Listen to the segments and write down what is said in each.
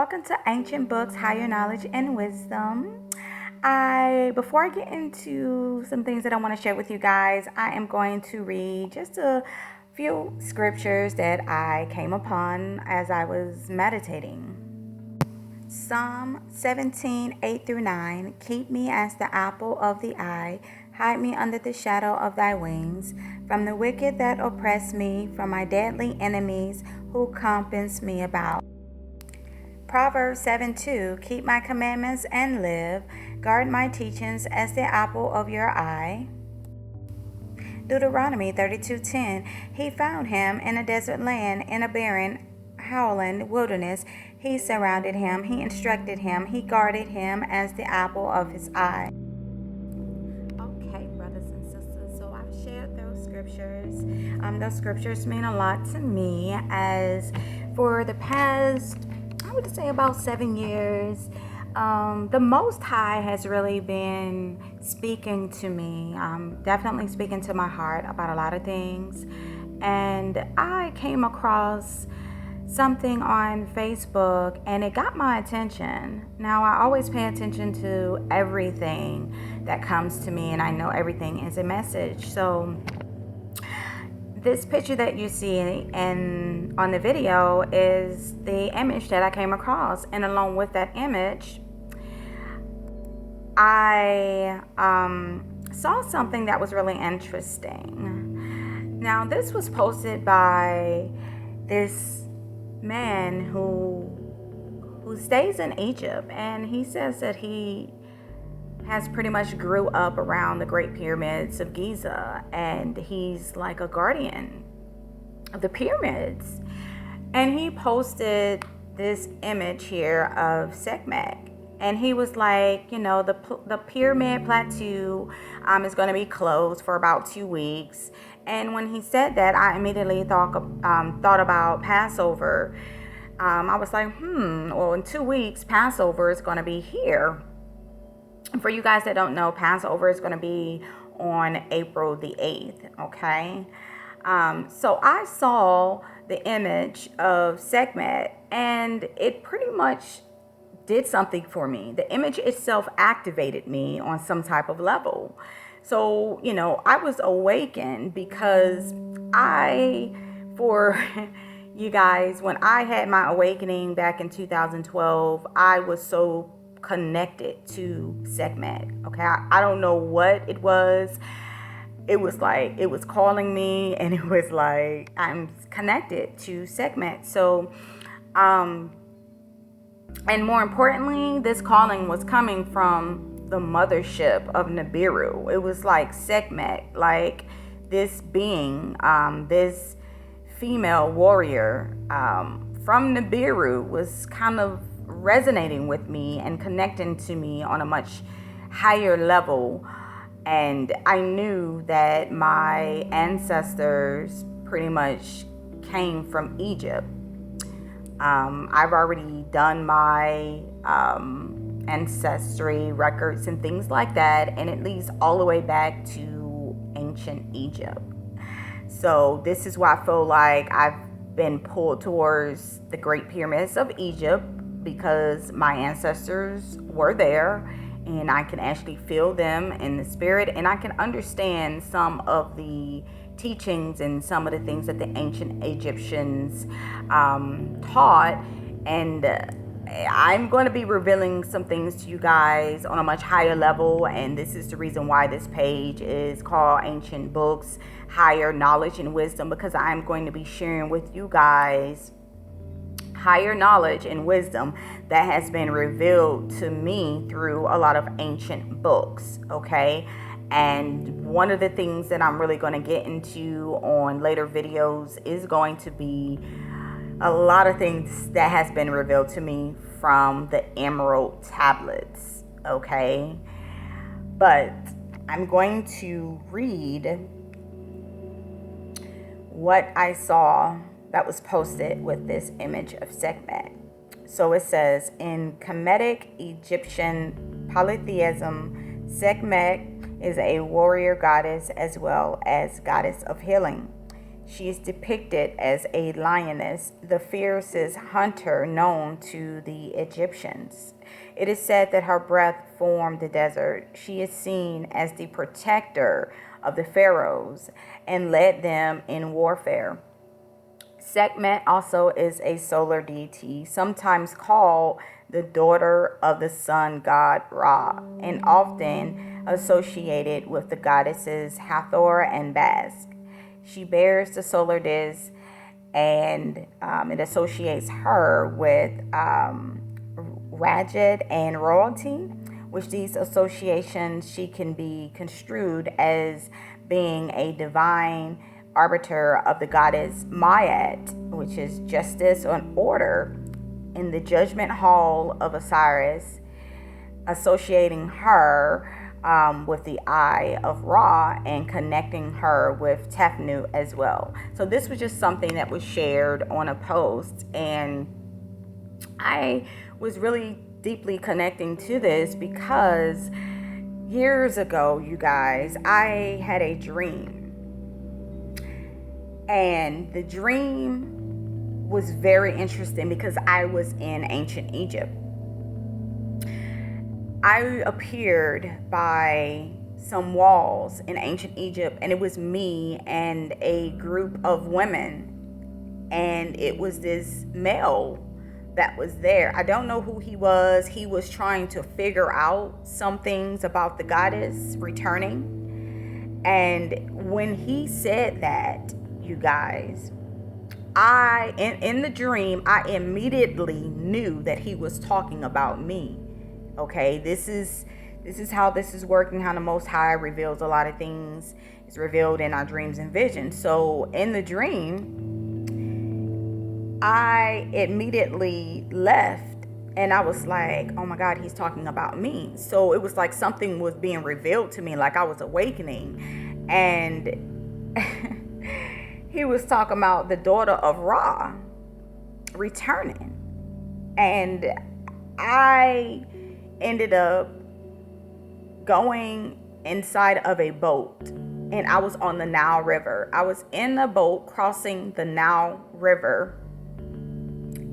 Welcome to Ancient Books, Higher Knowledge and Wisdom. Before I get into some things that I want to share with you guys, I am going to read just a few scriptures that I came upon as I was meditating. Psalm 17, 8 through 9. Keep me as the apple of the eye. Hide me under the shadow of thy wings. From the wicked that oppress me, from my deadly enemies who compass me about. Proverbs 7:2. Keep my commandments and live. Guard my teachings as the apple of your eye. Deuteronomy 32:10. He found him in a desert land, in a barren, howling wilderness. He surrounded him. He instructed him. He guarded him as the apple of his eye. Okay, brothers and sisters. So I've shared those scriptures. Those scriptures mean a lot to me, as for the past, I would say, about 7 years, the Most High has really been speaking to me, definitely speaking to my heart about a lot of things. And I came across something on Facebook and it got my attention. Now, I always pay attention to everything that comes to me, and I know everything is a message. So this picture that you see on the video is the image that I came across, and along with that image, I saw something that was really interesting. Now, this was posted by this man who stays in Egypt, and he says that he has pretty much grew up around the Great Pyramids of Giza, and he's like a guardian of the pyramids. And he posted this image here of Sekhmet, and he was like, the pyramid plateau is going to be closed for about 2 weeks. And when he said that, I immediately thought about Passover. I was like, well, in 2 weeks, Passover is going to be here. For you guys that don't know, Passover is going to be on April the 8th, okay? So I saw the image of Sekhmet, and it pretty much did something for me. The image itself activated me on some type of level. So, I was awakened because for you guys, when I had my awakening back in 2012, I was so connected to Sekhmet. Okay, I don't know what it was. It was like it was calling me, and it was like I'm connected to Sekhmet. So, and more importantly, this calling was coming from the mothership of Nibiru. It was like Sekhmet, like this being, this female warrior from Nibiru, was kind of resonating with me and connecting to me on a much higher level. And I knew that my ancestors pretty much came from Egypt. I've already done my ancestry records and things like that, and it leads all the way back to ancient Egypt. So this is why I feel like I've been pulled towards the Great Pyramids of Egypt, because my ancestors were there, and I can actually feel them in the spirit, and I can understand some of the teachings and some of the things that the ancient Egyptians taught. And I'm going to be revealing some things to you guys on a much higher level, and this is the reason why this page is called Ancient Books, Higher Knowledge and Wisdom, because I'm going to be sharing with you guys higher knowledge and wisdom that has been revealed to me through a lot of ancient books, okay? And one of the things that I'm really going to get into on later videos is going to be a lot of things that has been revealed to me from the emerald tablets, okay? But I'm going to read what I saw that was posted with this image of Sekhmet. So it says, in Kemetic Egyptian polytheism, Sekhmet is a warrior goddess as well as goddess of healing. She is depicted as a lioness, the fiercest hunter known to the Egyptians. It is said that her breath formed the desert. She is seen as the protector of the pharaohs and led them in warfare. Sekhmet also is a solar deity, sometimes called the daughter of the sun god Ra, and often associated with the goddesses Hathor and Basq. She bears the solar disk, and it associates her with Rajad and royalty, which these associations she can be construed as being a divine arbiter of the goddess Ma'at, which is justice and order, in the judgment hall of Osiris, associating her with the eye of Ra and connecting her with Tefnut as well. So this was just something that was shared on a post, and I was really deeply connecting to this because years ago, you guys, I had a dream. And the dream was very interesting because I was in ancient Egypt. I appeared by some walls in ancient Egypt, and it was me and a group of women. And it was this male that was there. I don't know who he was. He was trying to figure out some things about the goddess returning. And when he said that, you guys, in the dream, I immediately knew that he was talking about me. Okay, this is how this is working, how the Most High reveals a lot of things. It's revealed in our dreams and visions. So in the dream, I immediately left, and I was like, oh my God, he's talking about me. So it was like something was being revealed to me, like I was awakening. And he was talking about the daughter of Ra returning. And I ended up going inside of a boat, and I was on the Nile River. I was in the boat crossing the Nile River,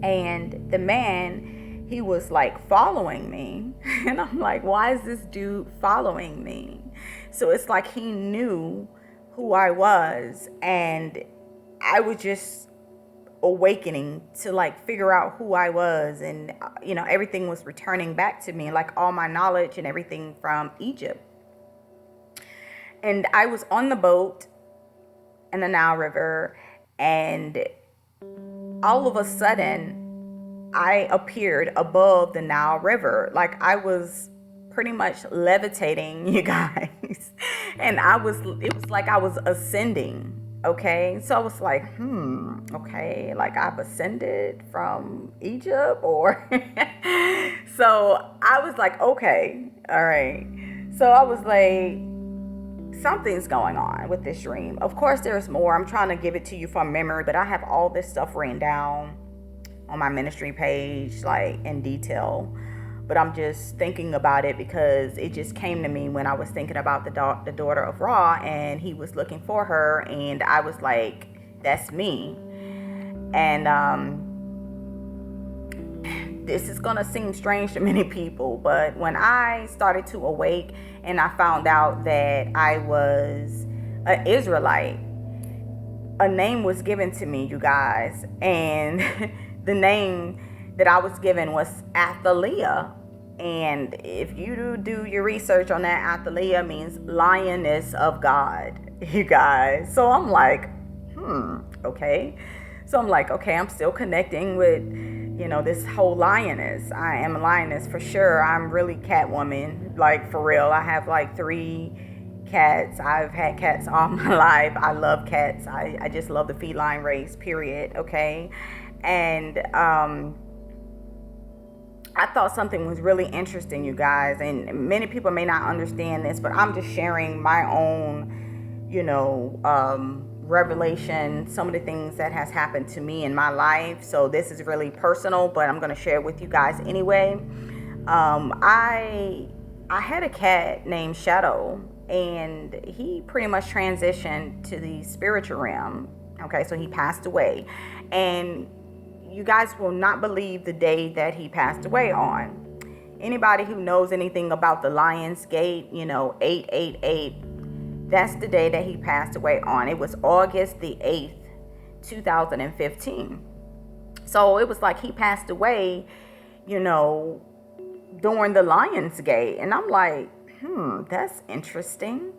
and the man, he was like following me. And I'm like, why is this dude following me? So it's like he knew who I was, and I was just awakening to like figure out who I was, and everything was returning back to me, like all my knowledge and everything from Egypt. And I was on the boat in the Nile River, and all of a sudden I appeared above the Nile River, like I was pretty much levitating, you guys. And it was like I was ascending. Okay, so I was like, okay, like I've ascended from Egypt, or so I was like, okay, all right. So I was like, something's going on with this dream. Of course, there's more. I'm trying to give it to you from memory, but I have all this stuff written down on my ministry page, like in detail. But I'm just thinking about it because it just came to me when I was thinking about the daughter of Ra, and he was looking for her, and I was like, that's me. And this is gonna seem strange to many people, but when I started to awake and I found out that I was an Israelite, a name was given to me, you guys, and the name that I was given was Athaleyah. And if you do your research on that, Athaleyah means Lioness of God, you guys. So I'm like, okay. So I'm like, okay, I'm still connecting with, this whole lioness. I am a lioness for sure. I'm really Catwoman, like for real. I have like 3 cats. I've had cats all my life. I love cats. I just love the feline race, period. Okay. And I thought something was really interesting, you guys, and many people may not understand this, but I'm just sharing my own, revelation, some of the things that has happened to me in my life. So this is really personal, but I'm going to share it with you guys anyway. I had a cat named Shadow, and he pretty much transitioned to the spiritual realm Okay, so he passed away. And you guys will not believe the day that he passed away on. Anybody who knows anything about the Lion's Gate, 888, that's the day that he passed away on. It was August the 8th, 2015. So it was like he passed away, during the Lion's Gate. And I'm like, that's interesting.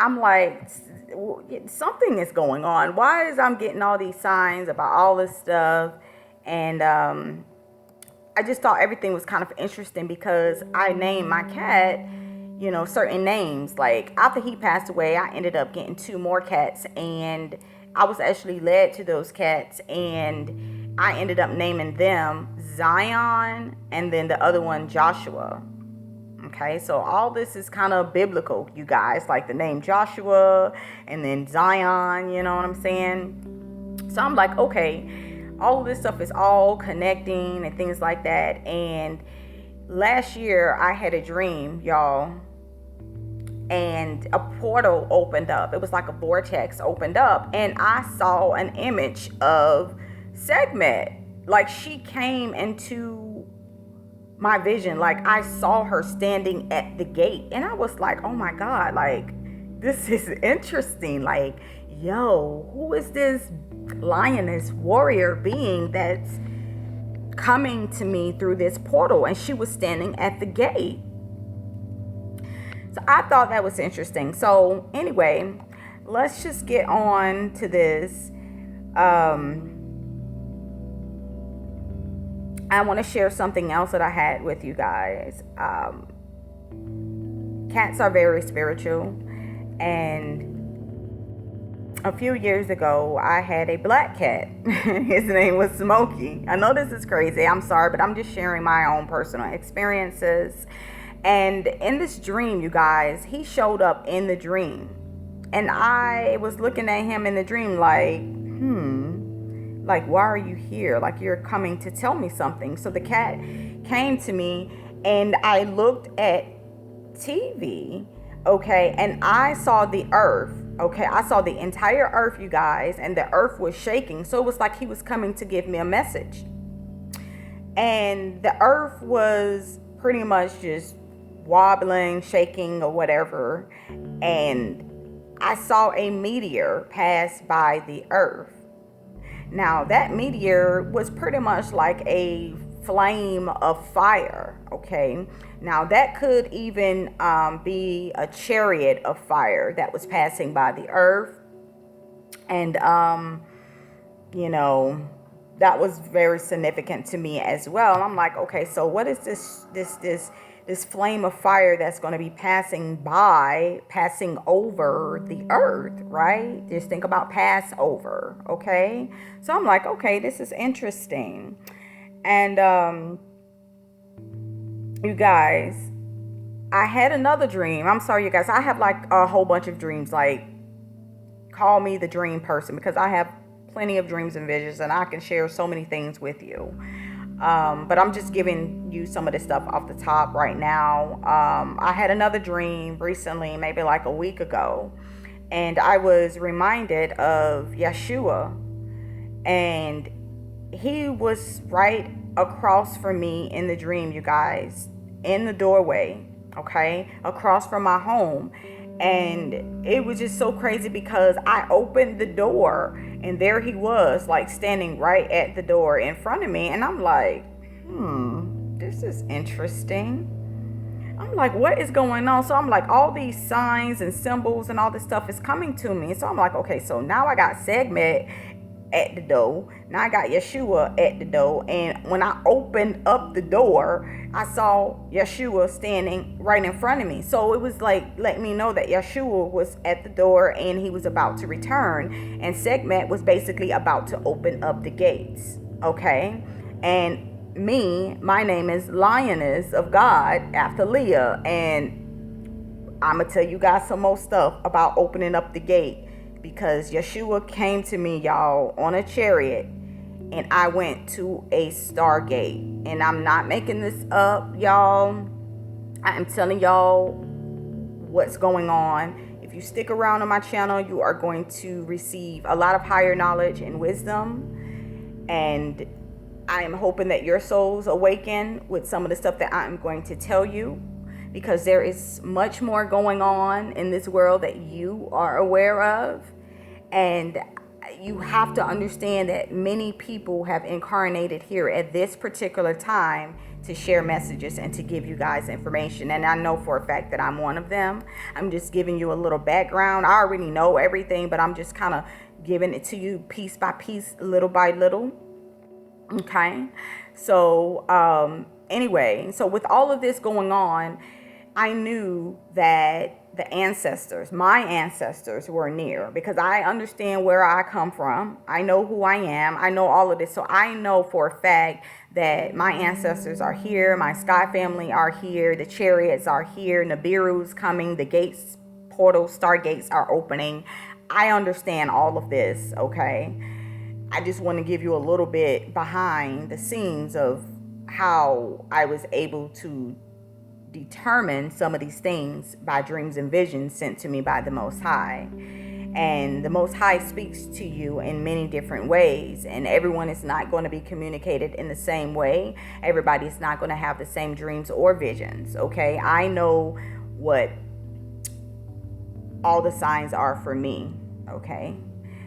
I'm like, something is going on. Why is I'm getting all these signs about all this stuff? And I just thought everything was kind of interesting because I named my cat, certain names. Like after he passed away, I ended up getting 2 more cats, and I was actually led to those cats, and I ended up naming them Zion and then the other one Joshua. Okay, so all this is kind of biblical, you guys, like the name Joshua and then Zion, you know what I'm saying? So I'm like, okay, all of this stuff is all connecting and things like that. And last year I had a dream, y'all, and a portal opened up. It was like a vortex opened up, and I saw an image of Sekhmet. Like she came into my vision. Like I saw her standing at the gate, and I was like, oh my God, like this is interesting. Like, yo, who is this lioness warrior being that's coming to me through this portal? And she was standing at the gate. So I thought that was interesting. So anyway, let's just get on to this. I want to share something else that I had with you guys. Cats are very spiritual. And a few years ago, I had a black cat. His name was Smokey. I know this is crazy. I'm sorry, but I'm just sharing my own personal experiences. And in this dream, you guys, he showed up in the dream. And I was looking at him in the dream like, like, why are you here? Like, you're coming to tell me something. So the cat came to me, and I looked at TV, okay, and I saw the earth, okay. I saw the entire earth, you guys, and the earth was shaking. So it was like he was coming to give me a message. And the earth was pretty much just wobbling, shaking, or whatever. And I saw a meteor pass by the earth. Now, that meteor was pretty much like a flame of fire, okay? Now, that could even be a chariot of fire that was passing by the earth. And, that was very significant to me as well. I'm like, okay, so what is this flame of fire that's going to be passing over the earth, right? Just think about Passover, okay? So I'm like, okay, this is interesting. And you guys, I had another dream. I'm sorry, you guys. I have like a whole bunch of dreams. Like, call me the dream person, because I have plenty of dreams and visions, and I can share so many things with you. But I'm just giving you some of this stuff off the top right now. I had another dream recently, maybe like a week ago, and I was reminded of Yeshua, and he was right across from me in the dream, you guys, in the doorway, okay, across from my home. And it was just so crazy because I opened the door, and there he was, like standing right at the door in front of me. And I'm like, this is interesting. I'm like, what is going on? So I'm like, all these signs and symbols and all this stuff is coming to me. So I'm like, okay, so now I got Sekhmet at the door. Now I got Yeshua at the door. And when I opened up the door, I saw Yeshua standing right in front of me. So it was like letting me know that Yeshua was at the door and he was about to return. And Sekhmet was basically about to open up the gates. Okay? And my name is Lioness of God, Athaleyah. And I'm going to tell you guys some more stuff about opening up the gate. Because Yeshua came to me, y'all, on a chariot, and I went to a stargate. And I'm not making this up, y'all. I am telling y'all what's going on. If you stick around on my channel, you are going to receive a lot of higher knowledge and wisdom. And I am hoping that your souls awaken with some of the stuff that I'm going to tell you, because there is much more going on in this world that you are aware of. And you have to understand that many people have incarnated here at this particular time to share messages and to give you guys information. And I know for a fact that I'm one of them. I'm just giving you a little background. I already know everything, but I'm just kind of giving it to you piece by piece, little by little. Okay. So, anyway, so with all of this going on, I knew that the ancestors, my ancestors, were near, because I understand where I come from. I know who I am. I know all of this. So I know for a fact that my ancestors are here. My sky family are here. The chariots are here. Nibiru's coming. The gates, portals, stargates are opening. I understand all of this, okay? I just want to give you a little bit behind the scenes of how I was able to determine some of these things by dreams and visions sent to me by the Most High. And the Most High speaks to you in many different ways, and everyone is not going to be communicated in the same way. Everybody is not going to have the same dreams or visions, okay? I know what all the signs are for me, okay?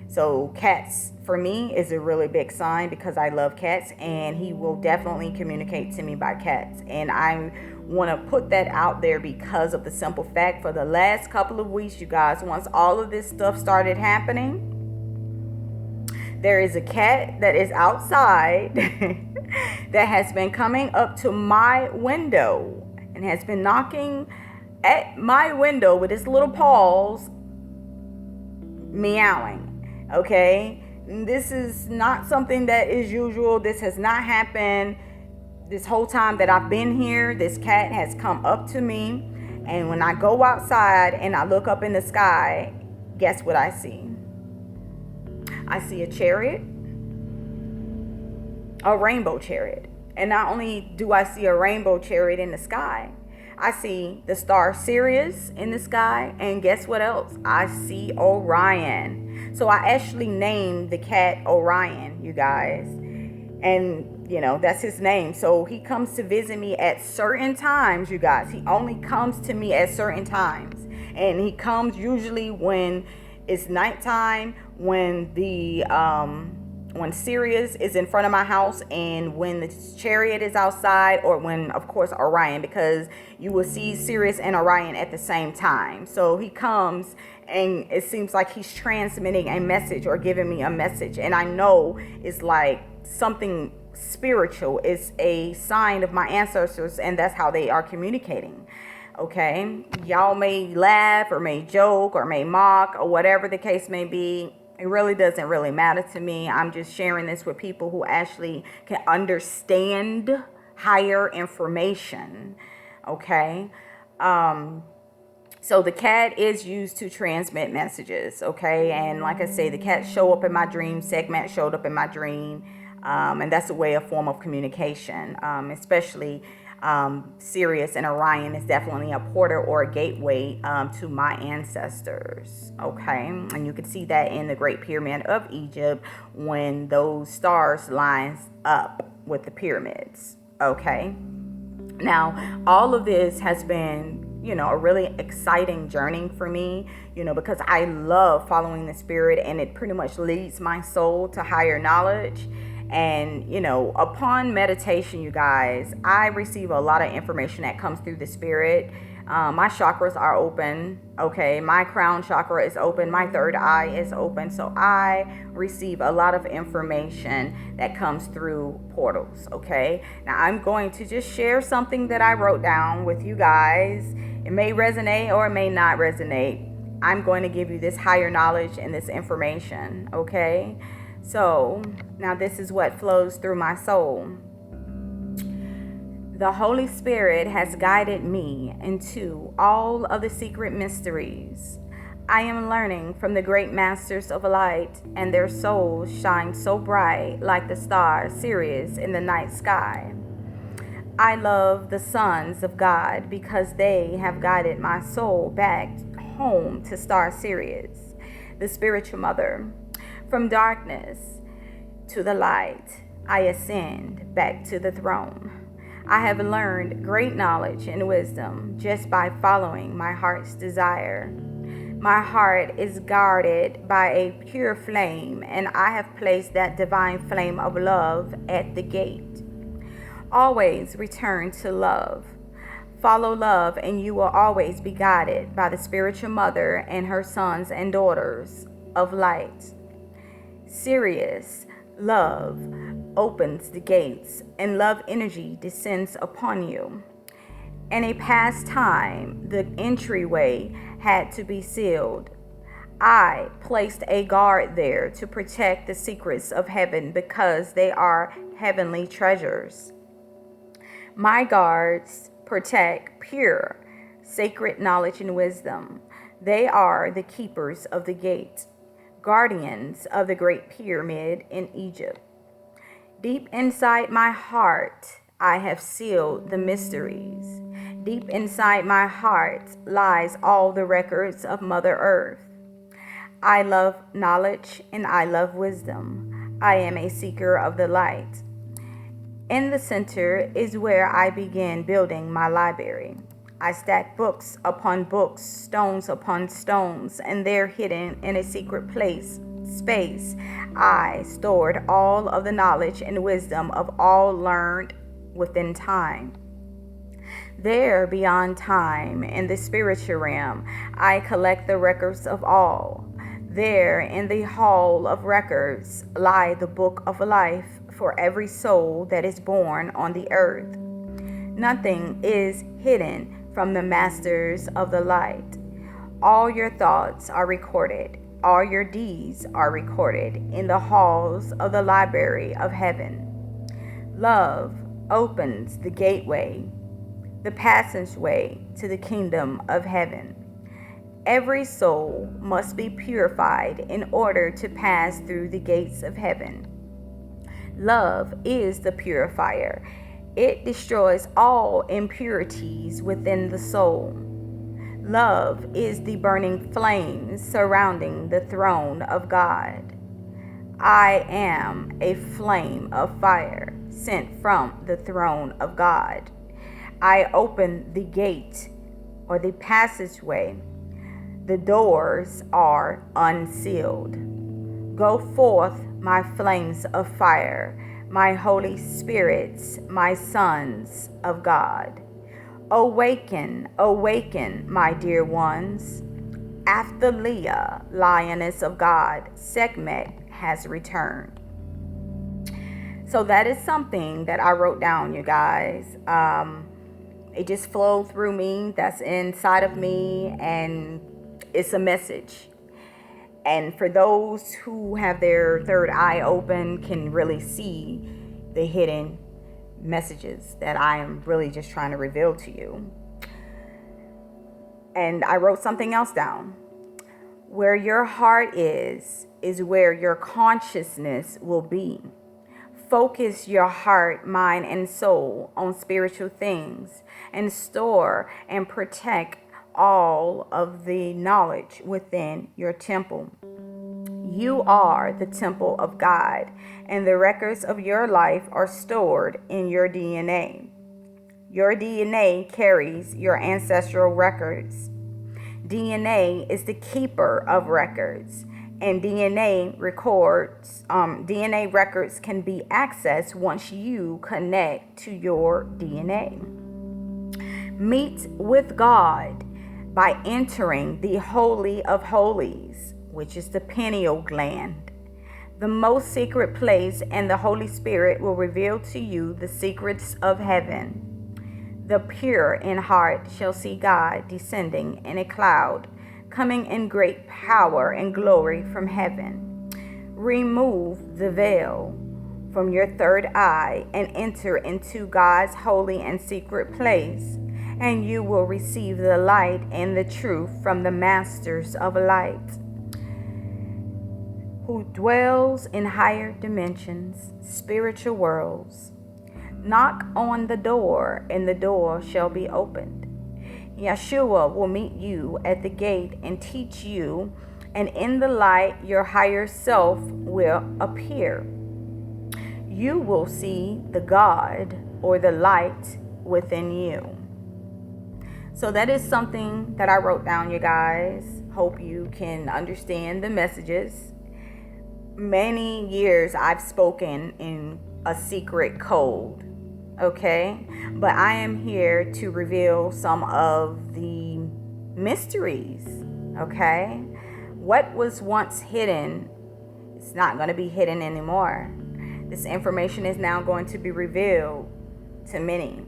So cats for me is a really big sign, because I love cats, and he will definitely communicate to me by cats. And I want to put that out there because of the simple fact, for the last couple of weeks, you guys, once all of this stuff started happening, there is a cat that is outside that has been coming up to my window and has been knocking at my window with his little paws, meowing. Okay, this is not something that is usual. This has not happened this whole time that I've been here. This cat has come up to me, and when I go outside and I look up in the sky, guess what I see? I see a chariot, a rainbow chariot. And not only do I see a rainbow chariot in the sky, I see the star Sirius in the sky, and guess what else? I see Orion. So I actually named the cat Orion, you guys. And, you know, that's his name. So he comes to visit me at certain times, you guys. He only comes to me at certain times. And he comes usually when it's nighttime, when the when Sirius is in front of my house, and when the chariot is outside, or when, of course, Orion, because you will see Sirius and Orion at the same time. So he comes, and it seems like he's transmitting a message or giving me a message. And I know it's like something spiritual. It's a sign of my ancestors, and that's how they are communicating. Okay, y'all may laugh or may joke or may mock or whatever the case may be. It really doesn't really matter to me. I'm just sharing this with people who actually can understand higher information. Okay. So the cat is used to transmit messages. Okay. And like I say, the cat show up in my dream. Sekhmet showed up in my dream. And that's a form of communication, especially Sirius and Orion is definitely a portal or a gateway to my ancestors. Okay, and you can see that in the Great Pyramid of Egypt when those stars lines up with the pyramids. Okay, now all of this has been, you know, a really exciting journey for me, you know, because I love following the spirit, and it pretty much leads my soul to higher knowledge. And, you know, upon meditation, you guys, I receive a lot of information that comes through the spirit. My chakras are open. Okay. My crown chakra is open. My third eye is open. So I receive a lot of information that comes through portals. Okay. Now I'm going to just share something that I wrote down with you guys. It may resonate or it may not resonate. I'm going to give you this higher knowledge and this information. Okay. So now this is what flows through my soul. The Holy Spirit has guided me into all of the secret mysteries. I am learning from the great masters of light, and their souls shine so bright like the star Sirius in the night sky. I love the sons of God because they have guided my soul back home to star Sirius, the spiritual mother. From darkness to the light, I ascend back to the throne. I have learned great knowledge and wisdom just by following my heart's desire. My heart is guarded by a pure flame, and I have placed that divine flame of love at the gate. Always return to love. Follow love, and you will always be guided by the spiritual mother and her sons and daughters of light. Sirius, love, opens the gates, and love energy descends upon you. In a past time, the entryway had to be sealed. I placed a guard there to protect the secrets of heaven because they are heavenly treasures. My guards protect pure, sacred knowledge and wisdom. They are the keepers of the gate, guardians of the Great Pyramid in Egypt. Deep inside my heart, I have sealed the mysteries. Deep inside my heart lies all the records of Mother Earth. I love knowledge and I love wisdom. I am a seeker of the light. In the center is where I began building my library. I stack books upon books, stones upon stones, and there hidden in a secret space, I stored all of the knowledge and wisdom of all learned within time. There, beyond time, in the spiritual realm, I collect the records of all. There, in the hall of records, lie the book of life for every soul that is born on the earth. Nothing is hidden from the masters of the light. All your thoughts are recorded. All your deeds are recorded in the halls of the library of heaven. Love opens the gateway, the passageway to the kingdom of heaven. Every soul must be purified in order to pass through the gates of heaven. Love is the purifier. It destroys all impurities within the soul. Love is the burning flames surrounding the throne of God. I am a flame of fire sent from the throne of God. I open the gate or the passageway. The doors are unsealed. Go forth, my flames of fire, my Holy Spirits, my sons of God. Awaken, awaken, my dear ones. Athaleyah, Lioness of God, Sekhmet has returned. So that is something that I wrote down, you guys. It just flowed through me. That's inside of me, and it's a message. And for those who have their third eye open, can really see the hidden messages that I am really just trying to reveal to you. And I wrote something else down. Where your heart is where your consciousness will be. Focus your heart, mind, and soul on spiritual things, and store and protect all of the knowledge within your temple. You are the temple of God, and the records of your life are stored in your DNA. Your DNA carries your ancestral records. DNA is the keeper of records, and DNA records can be accessed once you connect to your DNA. Meet with God by entering the Holy of Holies, which is the pineal gland, the most secret place, and the Holy Spirit will reveal to you the secrets of heaven. The pure in heart shall see God descending in a cloud, coming in great power and glory from heaven. Remove the veil from your third eye and enter into God's holy and secret place, and you will receive the light and the truth from the masters of light, who dwells in higher dimensions, spiritual worlds. Knock on the door, and the door shall be opened. Yeshua will meet you at the gate and teach you, and in the light, your higher self will appear. You will see the God or the light within you. So that is something that I wrote down, you guys. Hope you can understand the messages. Many years I've spoken in a secret code, okay? But I am here to reveal some of the mysteries, okay? What was once hidden is not going to be hidden anymore. This information is now going to be revealed to many.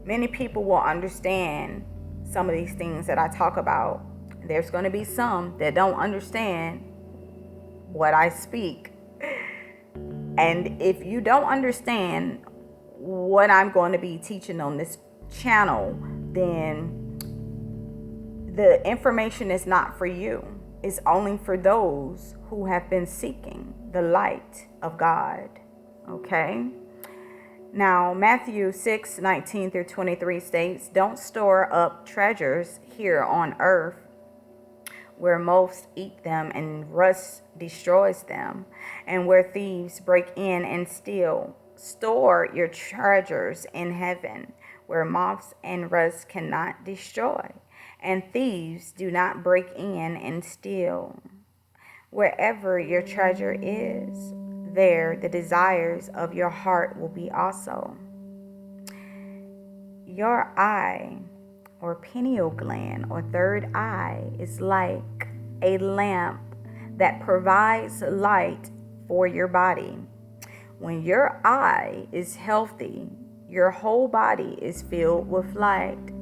Many people will understand some of these things that I talk about. There's going to be some that don't understand what I speak. And if you don't understand what I'm going to be teaching on this channel, then the information is not for you. It's only for those who have been seeking the light of God. Okay? Now, Matthew 6:19 through 23 states, "Don't store up treasures here on earth, where moths eat them and rust destroys them, and where thieves break in and steal. Store your treasures in heaven, where moths and rust cannot destroy, and thieves do not break in and steal. Wherever your treasure is, there the desires of your heart will be also." Your eye, or pineal gland, or third eye, is like a lamp that provides light for your body. When your eye is healthy, your whole body is filled with light.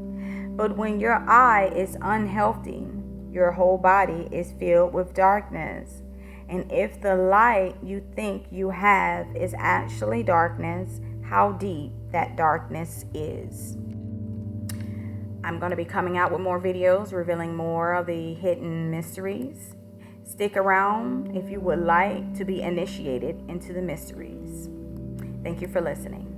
But when your eye is unhealthy, your whole body is filled with darkness. And if the light you think you have is actually darkness, how deep that darkness is. I'm going to be coming out with more videos revealing more of the hidden mysteries. Stick around if you would like to be initiated into the mysteries. Thank you for listening.